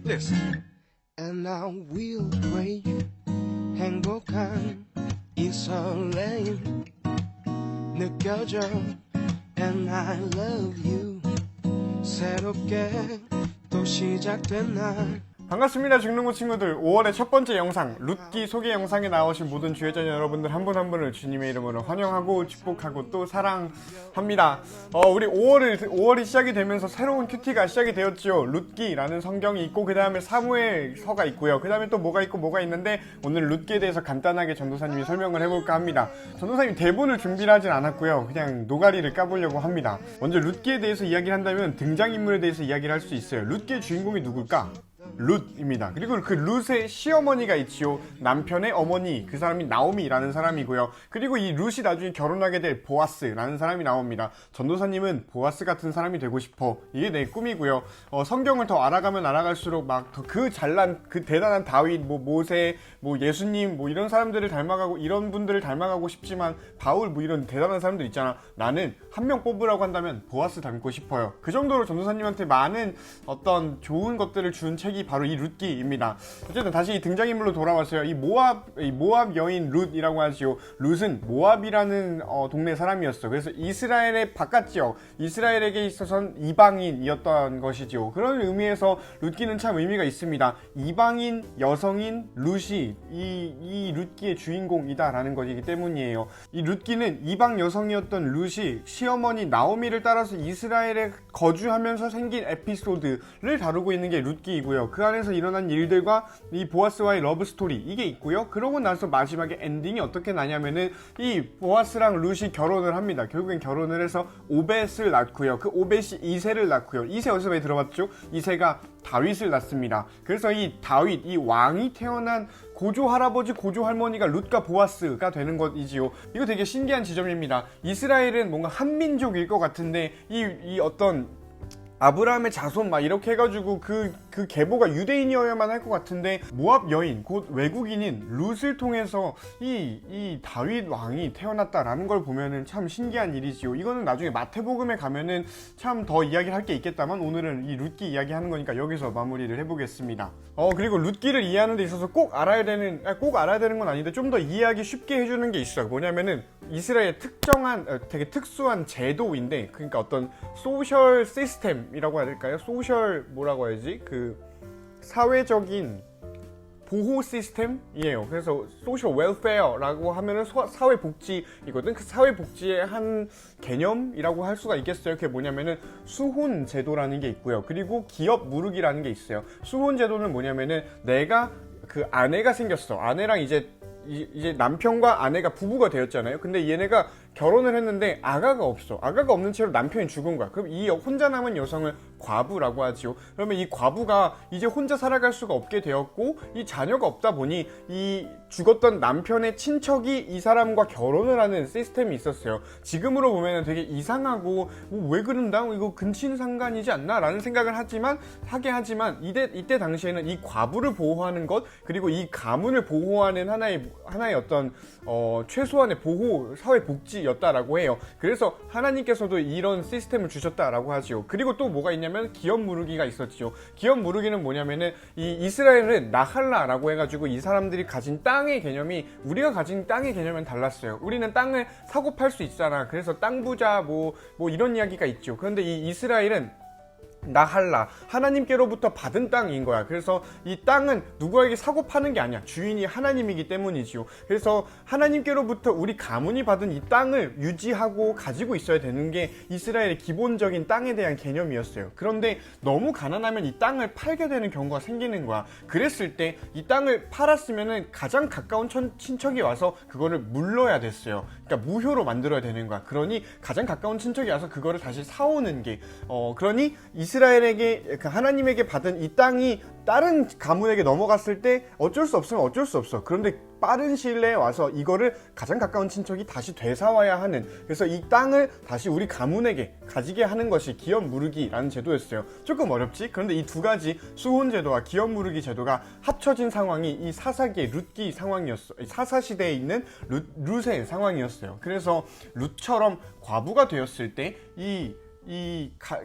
Listen. And I will pray 행복한 이 설레임 느껴져 And I love you 새롭게 또 시작된 날. 반갑습니다. 중능구 친구들. 5월의 첫 번째 영상 룻기 소개 영상에 나오신 모든 주혜자녀 여러분들 한 분 한 분을 주님의 이름으로 환영하고 축복하고 또 사랑합니다. 우리 5월이 시작이 되면서 새로운 큐티가 시작이 되었지요. 룻기라는 성경이 있고 그 다음에 사무엘서가 있고요. 그 다음에 또 뭐가 있고 뭐가 있는데 오늘 룻기에 대해서 간단하게 전도사님이 설명을 해볼까 합니다. 전도사님이 대본을 준비를 하진 않았고요. 그냥 노가리를 까보려고 합니다. 먼저 룻기에 대해서 이야기를 한다면 등장인물에 대해서 이야기를 할 수 있어요. 룻기의 주인공이 누굴까? 룻입니다. 그리고 그 룻의 시어머니가 있지요. 남편의 어머니, 그 사람이 나오미라는 사람이고요. 그리고 이 룻이 나중에 결혼하게 될 보아스라는 사람이 나옵니다. 전도사님은 보아스 같은 사람이 되고 싶어. 이게 내 꿈이고요. 성경을 더 알아가면 알아갈수록 막 그 잘난, 그 대단한 다윗, 모세, 예수님, 이런 사람들을 닮아가고, 이런 분들을 닮아가고 싶지만 바울, 이런 대단한 사람들 있잖아. 나는 한 명 뽑으라고 한다면 보아스 닮고 싶어요. 그 정도로 전도사님한테 많은 어떤 좋은 것들을 준 책이 바로 이 룻기입니다. 어쨌든 다시 이 등장인물로 돌아왔어요. 이 모압 여인 룻이라고 하지요. 룻은 모압이라는 동네 사람이었어. 그래서 이스라엘의 바깥지역, 이스라엘에게 있어서는 이방인이었던 것이지요. 그런 의미에서 룻기는 참 의미가 있습니다. 이방인 여성인 룻이 이 룻기의 주인공이다라는 것이기 때문이에요. 이 룻기는 이방 여성이었던 룻이 시어머니 나오미를 따라서 이스라엘에 거주하면서 생긴 에피소드를 다루고 있는 게 룻기이고요. 그 안에서 일어난 일들과 이 보아스와의 러브스토리 이게 있고요. 그러고 나서 마지막에 엔딩이 어떻게 나냐면은 이 보아스랑 룻이 결혼을 합니다. 결국엔 결혼을 해서 오벳을 낳고요. 그 오벳이 이새를 낳고요. 이새 어디서 많이 들어봤죠? 이새가 다윗을 낳습니다. 그래서 이 다윗, 이 왕이 태어난 고조 할아버지, 고조 할머니가 룻과 보아스가 되는 것이지요. 이거 되게 신기한 지점입니다. 이스라엘은 뭔가 한민족일 것 같은데 이 어떤 아브라함의 자손 이렇게 해가지고 그 계보가 유대인이어야만 할 것 같은데 모압 여인 곧 외국인인 룻을 통해서 이 다윗 왕이 태어났다라는 걸 보면은 참 신기한 일이지요. 이거는 나중에 마태복음에 가면은 참 더 이야기를 할 게 있겠다만 오늘은 이 룻기 이야기하는 거니까 여기서 마무리를 해보겠습니다. 그리고 룻기를 이해하는 데 있어서 꼭 알아야 되는 건 아닌데 좀 더 이해하기 쉽게 해주는 게 있어요. 뭐냐면은 이스라엘의 되게 특수한 제도인데, 그러니까 어떤 소셜 시스템이라고 해야 될까요? 소셜 뭐라고 해야지? 그 사회적인 보호 시스템이에요. 그래서 소셜 웰페어라고 하면은 사회복지이거든. 그 사회복지의 한 개념이라고 할 수가 있겠어요. 그게 뭐냐면은 수혼 제도라는 게 있고요. 그리고 기업 무르기라는 게 있어요. 수혼 제도는 뭐냐면은 내가 그 아내가 생겼어. 아내랑 이제 남편과 아내가 부부가 되었잖아요. 근데 얘네가 결혼을 했는데 아가가 없어. 아가가 없는 채로 남편이 죽은 거야. 그럼 이 혼자 남은 여성을 과부라고 하지요. 그러면 이 과부가 이제 혼자 살아갈 수가 없게 되었고 이 자녀가 없다 보니 이 죽었던 남편의 친척이 이 사람과 결혼을 하는 시스템이 있었어요. 지금으로 보면 되게 이상하고 왜 그런다? 이거 근친상간이지 않나? 라는 생각을 하지만 이때 당시에는 이 과부를 보호하는 것 그리고 이 가문을 보호하는 하나의 어떤 최소한의 보호 사회복지였다라고 해요. 그래서 하나님께서도 이런 시스템을 주셨다라고 하지요. 그리고 또 뭐가 있냐면 기업 무르기가 있었지요. 기업 무르기는 뭐냐면은 이 이스라엘은 나할라라고 해가지고 이 사람들이 가진 땅의 개념이 우리가 가진 땅의 개념은 달랐어요. 우리는 땅을 사고 팔 수 있잖아. 그래서 땅 부자 뭐 이런 이야기가 있죠. 그런데 이 이스라엘은 나할라 하나님께로부터 받은 땅인 거야. 그래서 이 땅은 누구에게 사고 파는 게 아니야. 주인이 하나님이기 때문이지요. 그래서 하나님께로부터 우리 가문이 받은 이 땅을 유지하고 가지고 있어야 되는 게 이스라엘의 기본적인 땅에 대한 개념이었어요. 그런데 너무 가난하면 이 땅을 팔게 되는 경우가 생기는 거야. 그랬을 때 이 땅을 팔았으면은 가장 가까운 친척이 와서 그거를 물러야 됐어요. 그러니까 무효로 만들어야 되는 거야. 그러니 가장 가까운 친척이 와서 그거를 다시 사오는 게 그러니 이스라엘에게 그 하나님에게 받은 이 땅이 다른 가문에게 넘어갔을 때 어쩔 수 없으면 어쩔 수 없어. 그런데 빠른 시일 내에 와서 이거를 가장 가까운 친척이 다시 되사와야 하는, 그래서 이 땅을 다시 우리 가문에게 가지게 하는 것이 기업 무르기라는 제도였어요. 조금 어렵지? 그런데 이 두 가지 수혼 제도와 기업 무르기 제도가 합쳐진 상황이 이 사사기의 룻기 상황이었어. 사사 시대에 있는 룻의 상황이었어요. 그래서 룻처럼 과부가 되었을 때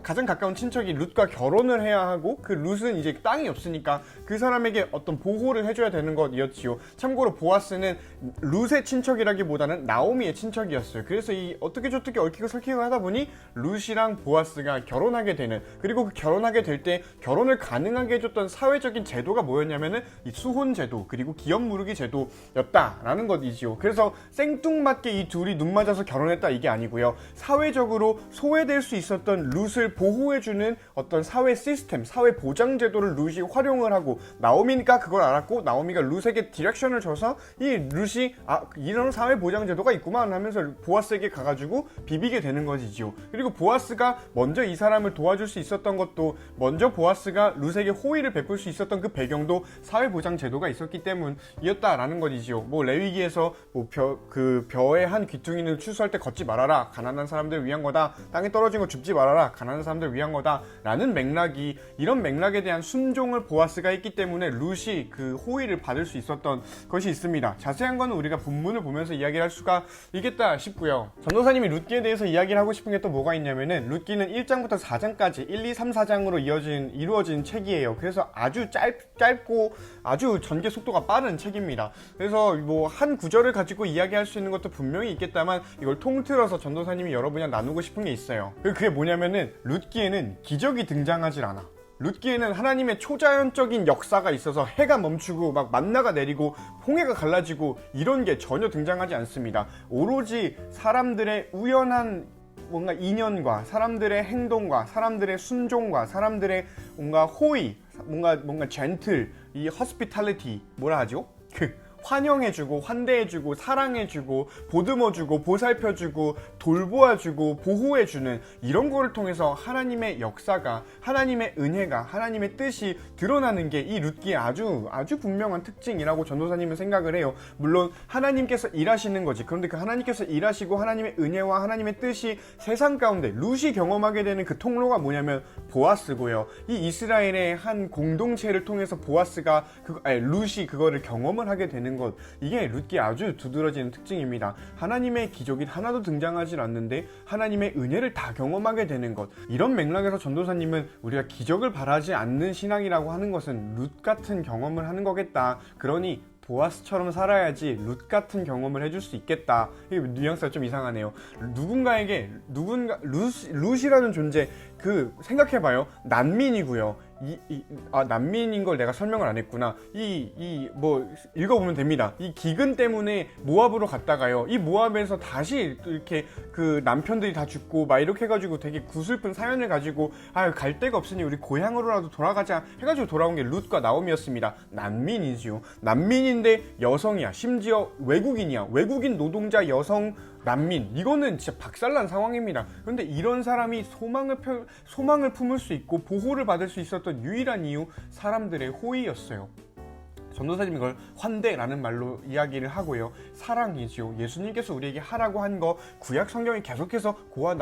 가장 가까운 친척이 룻과 결혼을 해야 하고, 그 룻은 이제 땅이 없으니까 그 사람에게 어떤 보호를 해줘야 되는 것이었지요. 참고로 보아스는 룻의 친척이라기보다는 나오미의 친척이었어요. 그래서 이 어떻게 저떻게 얽히고 설키고 하다 보니 룻이랑 보아스가 결혼하게 되는, 그리고 그 결혼하게 될 때 결혼을 가능하게 해줬던 사회적인 제도가 뭐였냐면은 이 수혼 제도 그리고 기업 무르기 제도였다라는 것이지요. 그래서 생뚱맞게 이 둘이 눈 맞아서 결혼했다 이게 아니고요. 사회적으로 소외될 수 있었던 룻을 보호해주는 어떤 사회 시스템, 사회 보장 제도를 룻이 활용을 하고, 나오미가 그걸 알았고 나오미가 룻에게 디렉션을 줘서 이 룻이 이런 사회 보장 제도가 있구만 하면서 보아스에게 가가지고 비비게 되는 것이지요. 그리고 보아스가 먼저 이 사람을 도와줄 수 있었던 것도, 먼저 보아스가 룻에게 호의를 베풀 수 있었던 그 배경도 사회 보장 제도가 있었기 때문이었다라는 것이지요. 뭐 레위기에서 그 벼의 한 귀퉁이는 추수할 때 걷지 말아라, 가난한 사람들을 위한 거다, 땅에 떨어진 거 줍지 말아라, 가난한 사람들 위한 거다 라는 맥락이, 이런 맥락에 대한 순종을 보아스가 했기 때문에 룻이 그 호의를 받을 수 있었던 것이 있습니다. 자세한 거는 우리가 본문을 보면서 이야기를 할 수가 있겠다 싶고요. 전도사님이 룻기에 대해서 이야기를 하고 싶은 게 또 뭐가 있냐면은, 룻기는 1장부터 4장까지 1, 2, 3, 4장으로 이루어진 책이에요. 그래서 아주 짧고 아주 전개 속도가 빠른 책입니다. 그래서 뭐 한 구절을 가지고 이야기할 수 있는 것도 분명히 있겠다만, 이걸 통틀어서 전도사님이 여러 분이랑 나누고 싶은 게 있어요. 그게 뭐냐면은, 룻기에는 기적이 등장하질 않아. 룻기에는 하나님의 초자연적인 역사가 있어서 해가 멈추고 막 만나가 내리고 홍해가 갈라지고 이런 게 전혀 등장하지 않습니다. 오로지 사람들의 우연한 뭔가 인연과 사람들의 행동과 사람들의 순종과 사람들의 뭔가 호의, 뭔가 젠틀, 이 hospitality, 뭐라 하죠? 환영해주고 환대해주고 사랑해주고 보듬어주고 보살펴주고 돌보아주고 보호해주는 이런 거를 통해서 하나님의 역사가, 하나님의 은혜가, 하나님의 뜻이 드러나는 게 이 룻기의 아주 분명한 특징이라고 전도사님은 생각을 해요. 물론 하나님께서 일하시는 거지. 그런데 그 하나님께서 일하시고 하나님의 은혜와 하나님의 뜻이 세상 가운데 룻이 경험하게 되는 그 통로가 뭐냐면 보아스고요. 이 이스라엘의 한 공동체를 통해서 보아스가 룻이 그거를 경험을 하게 되는 것, 이게 룻기의 아주 두드러지는 특징입니다. 하나님의 기적이 하나도 등장하지 않는데 하나님의 은혜를 다 경험하게 되는 것, 이런 맥락에서 전도사님은 우리가 기적을 바라지 않는 신앙이라고 하는 것은 룻 같은 경험을 하는 거겠다. 그러니 보아스처럼 살아야지 룻 같은 경험을 해줄 수 있겠다. 이게 뉘앙스가 좀 이상하네요. 누군가에게 룻이라는 존재, 생각해봐요. 난민이고요. 난민인 걸 내가 설명을 안 했구나. 읽어보면 됩니다. 이 기근 때문에 모압으로 갔다가요, 이 모압에서 다시 이렇게 그 남편들이 다 죽고 막 이렇게 해가지고 되게 구슬픈 사연을 가지고 갈 데가 없으니 우리 고향으로라도 돌아가자 해가지고 돌아온 게 룻과 나오미였습니다. 난민이지요. 난민인데 여성이야. 심지어 외국인이야. 외국인 노동자 여성 난민, 이거는 진짜 박살난 상황입니다. 그런데 이런 사람이 소망을 품을 수 있고 보호를 받을 수 있었던 유일한 이유, 사람들의 호의였어요. 전도사님이 이걸 환대라는 말로 이야기를 하고요. 사랑이지요. 예수님께서 우리에게 하라고 한 거, 구약 성경이 계속해서 고아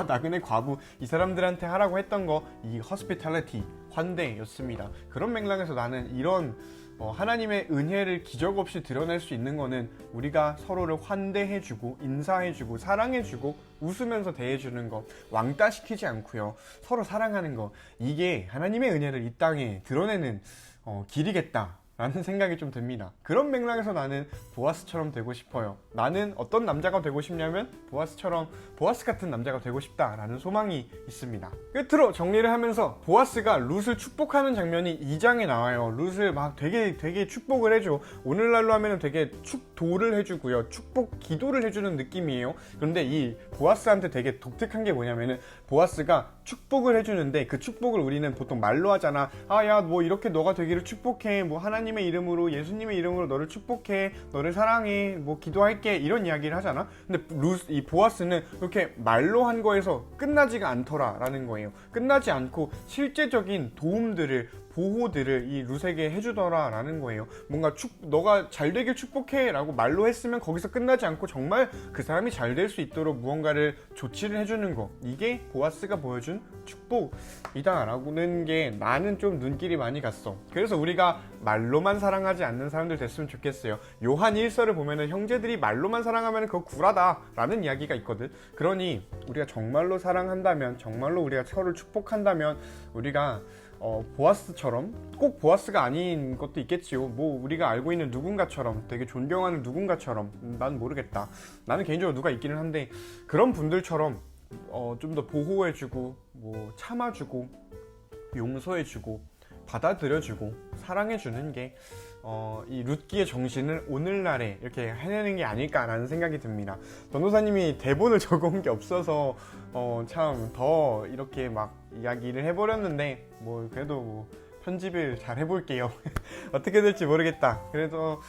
나그네 과부 이 사람들한테 하라고 했던 거, 이 hospitality, 환대였습니다. 그런 맥락에서 나는 이런 하나님의 은혜를 기적 없이 드러낼 수 있는 거는 우리가 서로를 환대해주고 인사해주고 사랑해주고 웃으면서 대해주는 거, 왕따시키지 않고요, 서로 사랑하는 거, 이게 하나님의 은혜를 이 땅에 드러내는 길이겠다 라는 생각이 좀 듭니다. 그런 맥락에서 나는 보아스처럼 되고 싶어요. 나는 어떤 남자가 되고 싶냐면 보아스 같은 남자가 되고 싶다라는 소망이 있습니다. 끝으로 정리를 하면서, 보아스가 룻을 축복하는 장면이 2장에 나와요. 룻을 막 되게 축복을 해줘. 오늘날로 하면 되게 축도를 해주고요, 축복 기도를 해주는 느낌이에요. 그런데 이 보아스한테 되게 독특한 게 뭐냐면은, 보아스가 축복을 해주는데 그 축복을 우리는 보통 말로 하잖아. 아, 야, 뭐 이렇게 너가 되기를 축복해. 뭐 하나님의 이름으로, 예수님의 이름으로 너를 축복해. 너를 사랑해. 뭐 기도할게. 이런 이야기를 하잖아. 근데 이 보아스는 이렇게 말로 한 거에서 끝나지가 않더라라는 거예요. 끝나지 않고 실제적인 도움들을, 보호들을 이 룻에게 해주더라라는 거예요. 뭔가 너가 잘 되길 축복해 라고 말로 했으면 거기서 끝나지 않고 정말 그 사람이 잘 될 수 있도록 무언가를 조치를 해주는 거, 이게 보아스가 보여준 축복이다 라고는 게 나는 좀 눈길이 많이 갔어. 그래서 우리가 말로만 사랑하지 않는 사람들 됐으면 좋겠어요. 요한 1서를 보면은 형제들이 말로만 사랑하면 그거 구라다 라는 이야기가 있거든. 그러니 우리가 정말로 사랑한다면, 정말로 우리가 서로를 축복한다면 우리가 보아스처럼, 꼭 보아스가 아닌 것도 있겠지요. 뭐 우리가 알고 있는 누군가처럼, 되게 존경하는 누군가처럼, 난 모르겠다. 나는 개인적으로 누가 있기는 한데 그런 분들처럼 좀 더 보호해주고, 뭐 참아주고, 용서해주고, 받아들여주고, 사랑해주는 게 이 룻기의 정신을 오늘날에 이렇게 해내는 게 아닐까라는 생각이 듭니다. 변호사님이 대본을 적어온 게 없어서 참 더 이렇게 막 이야기를 해버렸는데, 뭐 그래도 뭐 편집을 잘 해볼게요. 어떻게 될지 모르겠다. 그래도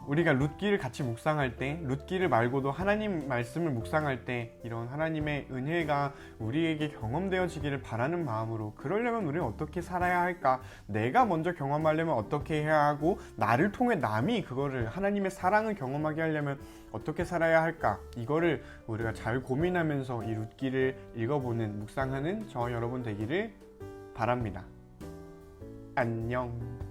우리가 룻기를 같이 묵상할 때, 룻기를 말고도 하나님 말씀을 묵상할 때 이런 하나님의 은혜가 우리에게 경험되어지기를 바라는 마음으로, 그러려면 우리는 어떻게 살아야 할까? 내가 먼저 경험하려면 어떻게 해야 하고, 나를 통해 남이 그거를, 하나님의 사랑을 경험하게 하려면 어떻게 살아야 할까? 이거를 우리가 잘 고민하면서 이 룻기를 읽어보는, 묵상하는 저 여러분 되기를 바랍니다. 안녕.